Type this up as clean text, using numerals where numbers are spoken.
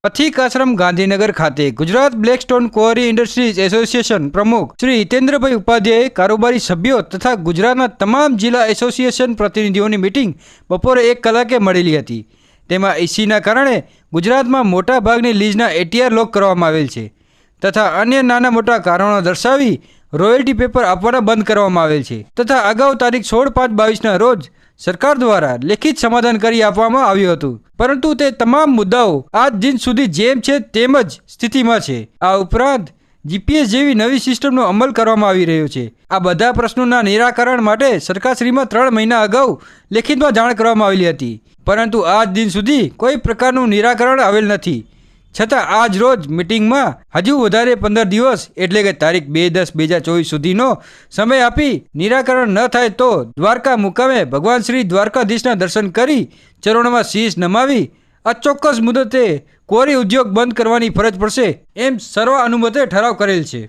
પથિક આશ્રમ ગાંધીનગર ખાતે Gujarat બ્લેકસ્ટોન quarry industries association પ્રમુખ શ્રી હિતેન્દ્રભાઈ ઉપાધ્યાય, કારોબારી સભ્યો તથા ગુજરાતના તમામ જિલ્લા એસોસિએશન પ્રતિનિધિઓની મીટિંગ બપોરે 1 કલાકે મળેલી હતી। તેમાં એસીના કારણે ગુજરાતમાં મોટા ભાગની લીઝના એટીઆર લોક કરવામાં આવેલ છે તથા અન્ય નાના મોટા કારણો દર્શાવી રોયલ્ટી પેપર આપવાના બંધ કરવામાં આવેલ છે તથા અગાઉ તારીખ 16/5/22ના રોજ સરકાર દ્વારા લેખિત સમાધાન કરી આપવામાં આવ્યું હતું, પરંતુ તે તમામ મુદ્દાઓ આજ દિન સુધી જેમ છે તેમ જ સ્થિતિમાં છે। આ ઉપરાંત જીપીએસ જેવી નવી સિસ્ટમનો અમલ કરવામાં આવી રહ્યો છે। આ બધા પ્રશ્નોના નિરાકરણ માટે સરકારશ્રીમાં 3 મહિના અગાઉ લેખિતમાં જાણ કરવામાં આવેલી હતી, પરંતુ આજ દિન સુધી કોઈ પ્રકારનું નિરાકરણ આવેલ નથી। છતાં આજ રોજ મિટિંગમાં હજુ વધારે 15 દિવસ એટલે કે તારીખ 2/10/2024 સુધીનો સમય આપી નિરાકરણ ન થાય તો દ્વારકા મુકામે ભગવાન શ્રી દ્વારકાધીશના દર્શન કરી ચરણોમાં શીશ નમાવી અચોક્કસ મુદતે ક્વોરી ઉદ્યોગ બંધ કરવાની ફરજ પડશે એમ સર્વાનુમતે ઠરાવ કરેલ છે।